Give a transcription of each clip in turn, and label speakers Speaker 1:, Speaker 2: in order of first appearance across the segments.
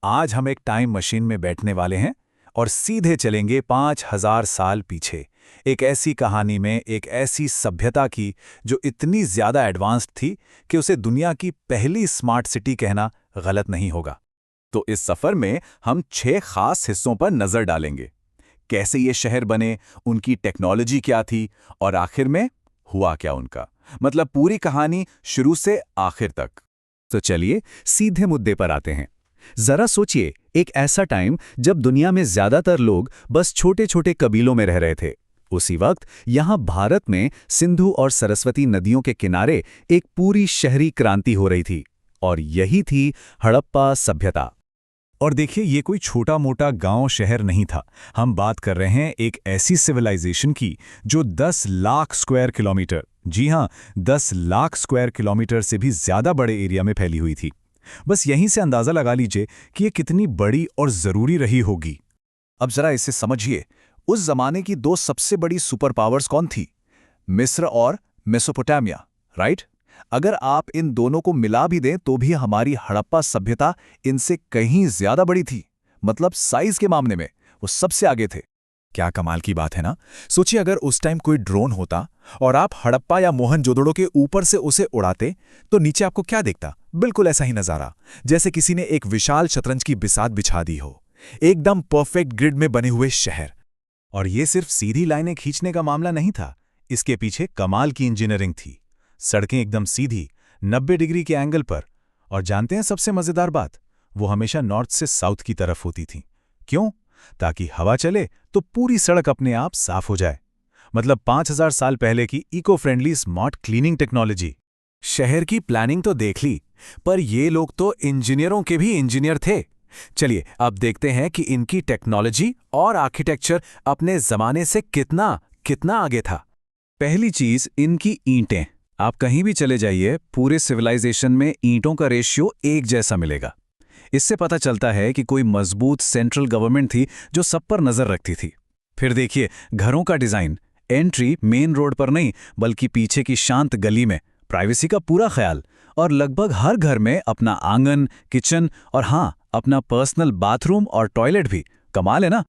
Speaker 1: आज हम एक टाइम मशीन में बैठने वाले हैं और सीधे चलेंगे 5000 साल पीछे। एक ऐसी कहानी में एक ऐसी सभ्यता की जो इतनी ज्यादा एडवांस्ड थी कि उसे दुनिया की पहली स्मार्ट सिटी कहना गलत नहीं होगा। तो इस सफर में हम 6 खास हिस्सों पर नजर डालेंगे। कैसे ये शहर बने, उनकी टेक्नोलॉजी क्या थी और आखिर में हुआ क्या उनका। मतलब पूरी कहानी शुरू से आखिर तक।
Speaker 2: तो चलिए सीधे मुद्दे पर आते हैं। जरा सोचिए, एक ऐसा टाइम जब दुनिया में ज्यादातर लोग बस छोटे छोटे कबीलों में रह रहे थे। उसी वक्त यहाँ भारत में सिंधु और सरस्वती नदियों के किनारे एक पूरी शहरी क्रांति हो रही थी, और यही थी हड़प्पा सभ्यता।
Speaker 1: और देखिए, ये कोई छोटा मोटा गांव शहर नहीं था। हम बात कर रहे हैं एक ऐसी सिविलाइजेशन की जो 10 लाख स्क्वायर किलोमीटर, जी हां, 10 लाख स्क्वायर किलोमीटर से भी ज्यादा बड़े एरिया में फैली हुई थी। बस यहीं से अंदाजा लगा लीजिए कि ये कितनी बड़ी और जरूरी रही होगी। अब जरा इसे समझिए, उस जमाने की 2 सबसे बड़ी सुपर पावर्स कौन थी? मिस्र और मेसोपोटामिया, राइट? अगर आप इन दोनों को मिला भी दें तो भी हमारी हड़प्पा सभ्यता इनसे कहीं ज्यादा बड़ी थी। मतलब साइज के मामले में वो सबसे आगे थे। क्या कमाल की बात है ना। सोचिए, अगर उस टाइम कोई ड्रोन होता और आप हड़प्पा या मोहनजोदड़ो के ऊपर से उसे उड़ाते तो नीचे आपको क्या दिखता? बिल्कुल ऐसा ही नजारा, जैसे किसी ने एक विशाल शतरंज की बिसात बिछा दी हो। एकदम परफेक्ट ग्रिड में बने हुए शहर। और ये सिर्फ सीधी लाइनें खींचने का मामला नहीं था, इसके पीछे कमाल की इंजीनियरिंग थी। सड़कें एकदम सीधी, 90 डिग्री के एंगल पर। और जानते हैं सबसे मजेदार बात, वो हमेशा नॉर्थ से साउथ की तरफ होती थी। क्यों? ताकि हवा चले तो पूरी सड़क अपने आप साफ हो जाए। मतलब 5000 साल पहले की eco friendly smart cleaning technology. शहर की प्लानिंग तो देख ली, पर ये लोग तो इंजीनियरों के भी इंजीनियर थे। चलिए अब देखते हैं कि इनकी टेक्नोलॉजी और आर्किटेक्चर अपने जमाने से कितना कितना आगे था। पहली चीज, इनकी ईंटें। आप कहीं भी चले जाइए, पूरे सिविलाइजेशन में ईंटों का रेशियो एक जैसा मिलेगा। इससे पता चलता है कि कोई मजबूत सेंट्रल गवर्नमेंट थी जो सब पर नजर रखती थी। फिर देखिए घरों का डिजाइन। एंट्री मेन रोड पर नहीं, बल्कि पीछे की शांत गली में। प्राइवेसी का पूरा ख्याल। और लगभग हर घर में अपना आंगन, किचन और हाँ, अपना पर्सनल बाथरूम और टॉयलेट भी। कमाल है ना।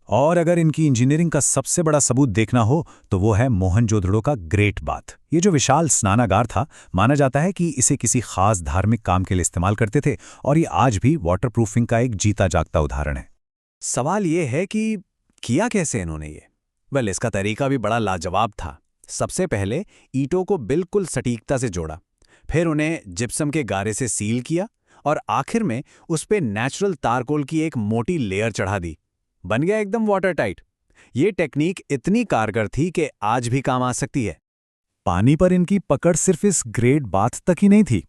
Speaker 1: और अगर इनकी इंजीनियरिंग का सबसे बड़ा सबूत देखना हो तो वो है मोहनजोदड़ो का ग्रेट बाथ। ये जो विशाल स्नानागार था, माना जाता है कि इसे किसी खास धार्मिक काम के लिए इस्तेमाल करते थे, और ये आज भी वाटरप्रूफिंग का एक जीता जागता उदाहरण है। सवाल ये है कि किया कैसे इन्होंने ये? इसका तरीका भी बड़ा लाजवाब था। सबसे पहले ईंटों को बिल्कुल सटीकता से जोड़ा, फिर उन्हें जिप्सम के गारे से सील किया, और आखिर में उस पे नेचुरल तारकोल की एक मोटी लेयर चढ़ा दी। बन गया एकदम वाटर टाइट। ये टेक्निक इतनी कारगर थी कि आज भी काम आ सकती है। पानी पर इनकी पकड़ सिर्फ इस ग्रेट बाथ तक ही नहीं थी।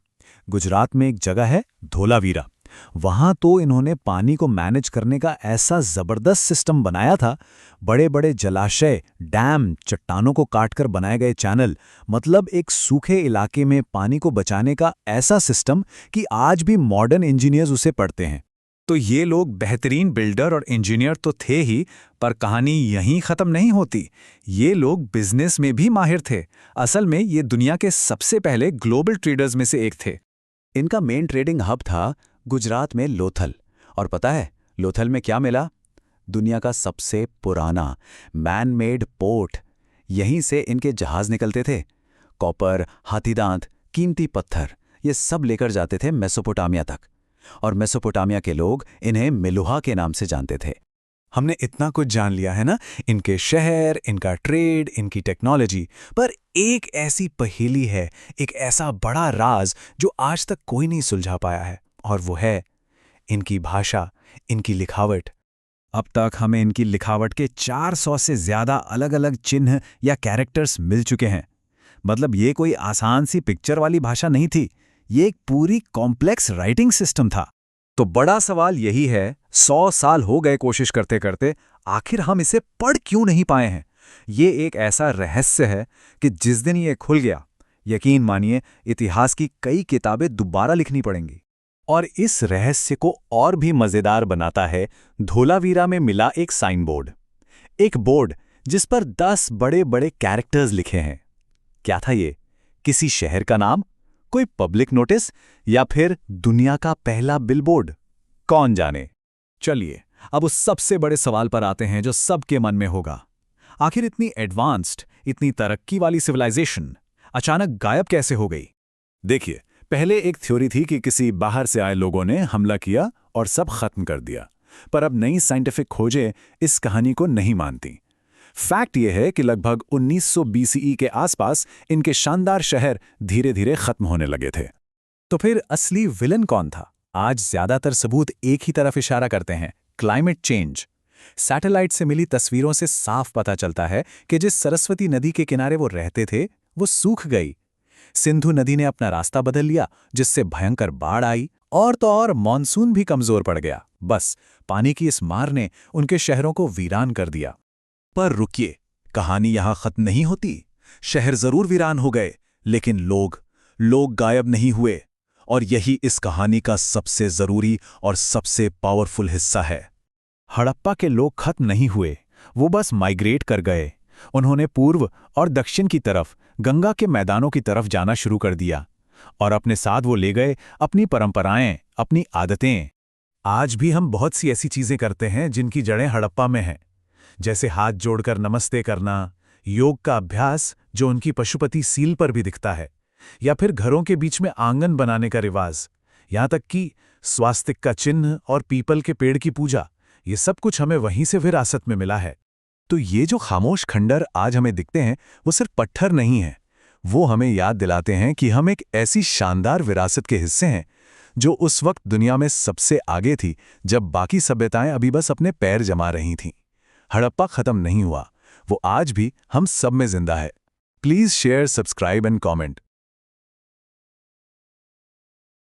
Speaker 1: गुजरात में एक जगह है धोलावीरा। वहां तो इन्होंने पानी को मैनेज करने का ऐसा जबरदस्त सिस्टम बनाया था। बड़े बड़े जलाशय, डैम, चट्टानों को काटकर बनाए गए चैनल। मतलब एक सूखे इलाके में पानी को बचाने का ऐसा सिस्टम कि आज भी मॉडर्न इंजीनियर्स उसे पढ़ते हैं। तो ये लोग बेहतरीन बिल्डर और इंजीनियर तो थे ही, पर कहानी यहीं खत्म नहीं होती। ये लोग बिजनेस में भी माहिर थे। असल में ये दुनिया के सबसे पहले ग्लोबल ट्रेडर्स में से एक थे। इनका मेन ट्रेडिंग हब था गुजरात में लोथल। और पता है लोथल में क्या मिला? दुनिया का सबसे पुराना मैन मेड पोर्ट। यहीं से इनके जहाज निकलते थे। कॉपर, हाथीदांत, कीमती पत्थर, ये सब लेकर जाते थे मेसोपोटामिया तक। और मेसोपोटामिया के लोग इन्हें मिलुहा के नाम से जानते थे। हमने इतना कुछ जान लिया है ना, इनके शहर, इनका ट्रेड, इनकी टेक्नोलॉजी। पर एक ऐसी पहेली है, एक ऐसा बड़ा राज जो आज तक कोई नहीं सुलझा पाया है, और वो है इनकी भाषा, इनकी लिखावट। अब तक हमें इनकी लिखावट के 400 से ज्यादा अलग अलग चिन्ह या कैरेक्टर्स मिल चुके हैं। मतलब ये कोई आसान सी पिक्चर वाली भाषा नहीं थी, ये एक पूरी कॉम्प्लेक्स राइटिंग सिस्टम था। तो बड़ा सवाल यही है, 100 साल हो गए कोशिश करते करते, आखिर हम इसे पढ़ क्यों नहीं पाए हैं? ये एक ऐसा रहस्य है कि जिस दिन ये खुल गया, यकीन मानिए इतिहास की कई किताबें दोबारा लिखनी पड़ेंगी। और इस रहस्य को और भी मजेदार बनाता है धोलावीरा में मिला एक साइन बोर्ड। एक बोर्ड जिस पर 10 बड़े बड़े कैरेक्टर्स लिखे हैं। क्या था ये? किसी शहर का नाम, कोई पब्लिक नोटिस, या फिर दुनिया का पहला बिलबोर्ड?
Speaker 2: कौन जाने।
Speaker 1: चलिए अब उस सबसे बड़े सवाल पर आते हैं जो सबके मन में होगा। आखिर इतनी एडवांस्ड, इतनी तरक्की वाली सिविलाइजेशन अचानक गायब कैसे हो गई?
Speaker 2: देखिए, पहले एक थ्योरी थी कि किसी बाहर से आए लोगों ने हमला किया और सब खत्म कर दिया। पर अब नई साइंटिफिक खोजें इस कहानी को नहीं मानती। फैक्ट यह है कि लगभग 1900 BCE के आसपास इनके शानदार शहर धीरे धीरे खत्म होने लगे थे।
Speaker 1: तो फिर असली विलन कौन था? आज ज्यादातर सबूत एक ही तरफ इशारा करते हैं, क्लाइमेट चेंज। सैटेलाइट से मिली तस्वीरों से साफ पता चलता है कि जिस सरस्वती नदी के किनारे वो रहते थे वो सूख गई। सिंधु नदी ने अपना रास्ता बदल लिया, जिससे भयंकर बाढ़ आई, और तो और मॉनसून भी कमजोर पड़ गया। बस पानी की इस मार ने उनके शहरों को वीरान कर दिया।
Speaker 2: पर रुकिए, कहानी यहां खत्म नहीं होती। शहर जरूर वीरान हो गए, लेकिन लोग गायब नहीं हुए। और यही इस कहानी का सबसे जरूरी और सबसे पावरफुल हिस्सा है।
Speaker 1: हड़प्पा के लोग खत्म नहीं हुए, वो बस माइग्रेट कर गए। उन्होंने पूर्व और दक्षिण की तरफ, गंगा के मैदानों की तरफ जाना शुरू कर दिया, और अपने साथ वो ले गए अपनी परंपराएं, अपनी आदतें। आज भी हम बहुत सी ऐसी चीजें करते हैं जिनकी जड़ें हड़प्पा में हैं, जैसे हाथ जोड़कर नमस्ते करना, योग का अभ्यास जो उनकी पशुपति सील पर भी दिखता है, या फिर घरों के बीच में आंगन बनाने का रिवाज, यहाँ तक कि स्वास्तिक का चिन्ह और पीपल के पेड़ की पूजा। ये सब कुछ हमें वहीं से विरासत में मिला है।
Speaker 2: तो ये जो खामोश खंडर आज हमें दिखते हैं वो सिर्फ पत्थर नहीं है, वो हमें याद दिलाते हैं कि हम एक ऐसी शानदार विरासत के हिस्से हैं जो उस वक्त दुनिया में सबसे आगे थी, जब बाकी सभ्यताएं अभी बस अपने पैर जमा रही थीं। हड़प्पा खत्म नहीं हुआ, वो आज भी हम सब में जिंदा है। Please share, subscribe and comment.